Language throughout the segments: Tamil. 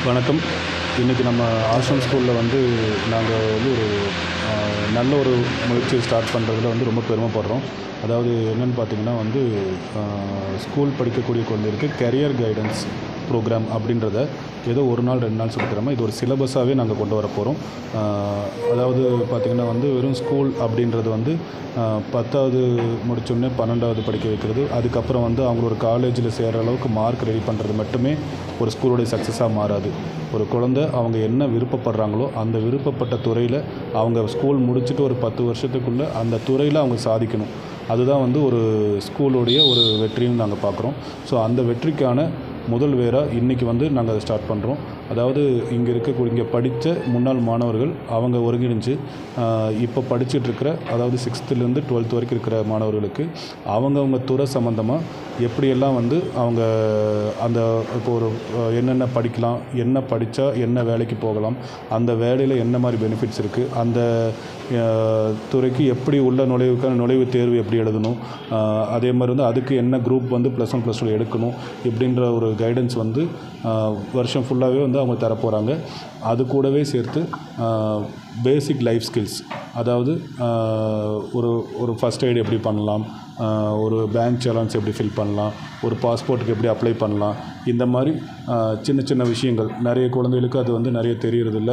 வணக்கம். இன்றைக்கி நம்ம ஆஷ்ரம் ஸ்கூலில் நாங்கள் ஒரு நல்ல ஒரு முயற்சியை ஸ்டார்ட் பண்ணுறதுல ரொம்ப பெருமைப்படுறோம். அதாவது என்னென்னு பார்த்தீங்கன்னா ஸ்கூல் படிக்கக்கூடிய குழந்தைகளுக்கு கெரியர் கைடன்ஸ் ப்ரோக்ராம் அப்படின்றத ஏதோ ஒரு நாள் 2 நாள் சொல்லித் தராமல் இது ஒரு சிலபஸாகவே நாங்கள் கொண்டு வர போகிறோம். அதாவது பார்த்திங்கன்னா வெறும் ஸ்கூல் அப்படின்றது 10வது முடித்தோடனே 12வது படிக்க வைக்கிறது, அதுக்கப்புறம் அவங்கள ஒரு காலேஜில் சேர்கிற அளவுக்கு மார்க் ரெடி பண்ணுறது மட்டுமே ஒரு ஸ்கூலுடைய சக்ஸஸாக மாறாது. ஒரு குழந்தை அவங்க என்ன விருப்பப்படுறாங்களோ அந்த விருப்பப்பட்ட துறையில் அவங்க ஸ்கூல் முடிச்சுட்டு ஒரு 10 வருஷத்துக்குள்ளே அந்த துறையில் அவங்க சாதிக்கணும். அதுதான் ஒரு ஸ்கூலுடைய ஒரு வெற்றின்னு நாங்கள் பார்க்குறோம். ஸோ அந்த வெற்றிக்கான முதல் வேராக இன்றைக்கி நாங்கள் அதை ஸ்டார்ட் பண்ணுறோம். அதாவது இங்கே படித்த முன்னாள் மாணவர்கள் அவங்க ஒருங்கிணைஞ்சு இப்போ படிச்சுட்ருக்கிற, அதாவது 6th-லேருந்து 12th வரைக்கும் இருக்கிற மாணவர்களுக்கு அவங்கவுங்க துறை சம்மந்தமாக எப்படியெல்லாம் அவங்க அந்த இப்போ ஒரு என்னென்ன படிக்கலாம், என்ன படித்தா என்ன வேலைக்கு போகலாம், அந்த வேலையில் என்ன மாதிரி பெனிஃபிட்ஸ் இருக்குது, அந்த துறைக்கு எப்படி உள்ள நுழைவுக்கான நுழைவுத் தேர்வு எப்படி எழுதணும், அதே மாதிரி அதுக்கு என்ன குரூப் +1 +2 எடுக்கணும், இப்படின்ற ஒரு கைடன்ஸ் வருஷம் ஃபுல்லாகவே அவங்க தரப்போகிறாங்க. அது கூடவே சேர்த்து பேசிக் லைஃப் ஸ்கில்ஸ், அதாவது ஒரு ஃபஸ்ட் எய்டு எப்படி பண்ணலாம், ஒரு பேங்க் சேலஞ்ச் எப்படி ஃபில் பண்ணலாம், ஒரு பாஸ்போர்ட்டுக்கு எப்படி அப்ளை பண்ணலாம், இந்த மாதிரி சின்ன சின்ன விஷயங்கள் நிறைய குழந்தைகளுக்கு அது நிறைய தெரியறதில்ல.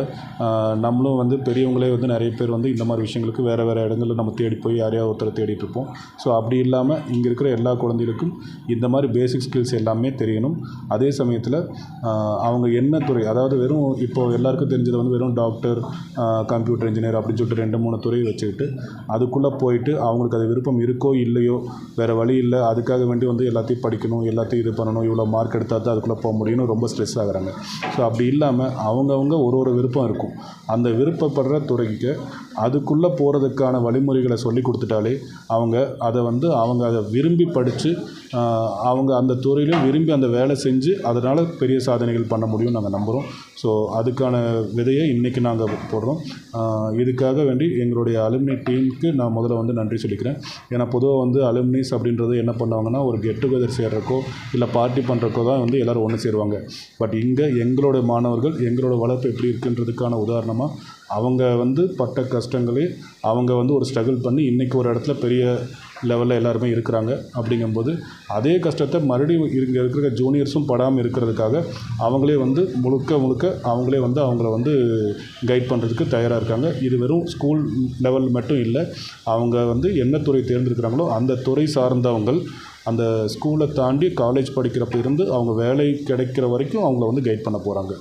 நம்மளும் பெரியவங்களே நிறைய பேர் இந்த மாதிரி விஷயங்களுக்கு வேறு வேறு இடங்களில் நம்ம தேடி போய் யாரையாவது ஒருத்தரை தேடிட்டுருப்போம். ஸோ அப்படி இல்லாமல் இங்கே இருக்கிற எல்லா குழந்தைகளுக்கும் இந்த மாதிரி பேசிக் ஸ்கில்ஸ் எல்லாமே தெரியணும். அதே சமயத்தில் அவங்க என்ன துறை, அதாவது வெறும் இப்போது எல்லாருக்கும் தெரிஞ்சது வெறும் டாக்டர், கம்ப்யூட்டர் இன்ஜினியர் அப்படின்னு சொல்லிட்டு 2-3 துறையை வச்சுக்கிட்டு அதுக்குள்ளே போயிட்டு அவங்களுக்கு அது விருப்பம் இருக்கோ இல்லையோ, வேறு வழி இல்லை, அதுக்காக வேண்டி எல்லாத்தையும் படிக்கணும், எல்லாத்தையும் இது பண்ணணும், இவ்வளோ மார்க் எடுத்தால் தான் அதுக்குள்ளே போக முடியும்னு ரொம்ப ஸ்ட்ரெஸ் ஆகுறாங்க. ஸோ அப்படி இல்லாமல் அவங்கவுங்க ஒரு விருப்பம் இருக்கும். அந்த விருப்பப்படுற துறைக்கு அதுக்குள்ளே போகிறதுக்கான வழிமுறைகளை சொல்லி கொடுத்துட்டாலே அவங்க அதை விரும்பி படித்து அவங்க அந்த துறையிலும் விரும்பி அந்த வேலை செஞ்சு அதனால் பெரிய சாதனைகள் பண்ண முடியும்னு நாங்கள் நம்புகிறோம். ஸோ அதுக்கான விதையை இன்றைக்கி நாங்கள் போடுறோம். இதுக்காக வேண்டி எங்களுடைய அலுமினி டீமுக்கு நான் முதல்ல நன்றி சொல்லிக்கிறேன். ஏன்னா பொதுவாக அலுமினிஸ் அப்படின்றது என்ன பண்ணுவாங்கன்னா ஒரு கெட் டுகெதர் சேர்றக்கோ இல்லை பார்ட்டி பண்ணுறக்கோ தான் எல்லோரும் ஒன்று சேருவாங்க. பட் இங்கே எங்களோட மாணவர்கள் எங்களோட வளர்ப்பு எப்படி இருக்குன்றதுக்கான உதாரணமாக அவங்க பட்ட கஷ்டங்களே அவங்க ஒரு ஸ்ட்ரகிள் பண்ணி இன்றைக்கி ஒரு இடத்துல பெரிய லெவலில் எல்லாருமே இருக்கிறாங்க. அப்படிங்கும்போது அதே கஷ்டத்தை மறுபடியும் இங்கே இருக்கிற ஜூனியர்ஸும் படாமல் இருக்கிறதுக்காக அவங்களே முழுக்க அவங்களே அவங்கள கைட் பண்ணுறதுக்கு தயாராக இருக்காங்க. இது வெறும் ஸ்கூல் லெவல் மட்டும் இல்லை, அவங்க என்ன துறை தேர்ந்தெடுக்கிறாங்களோ அந்த துறை சார்ந்தவங்கள் அந்த ஸ்கூலை தாண்டி காலேஜ் படிக்கிறப்ப இருந்து அவங்க வேலை கிடைக்கிற வரைக்கும் அவங்கள கைட் பண்ண போகிறாங்க.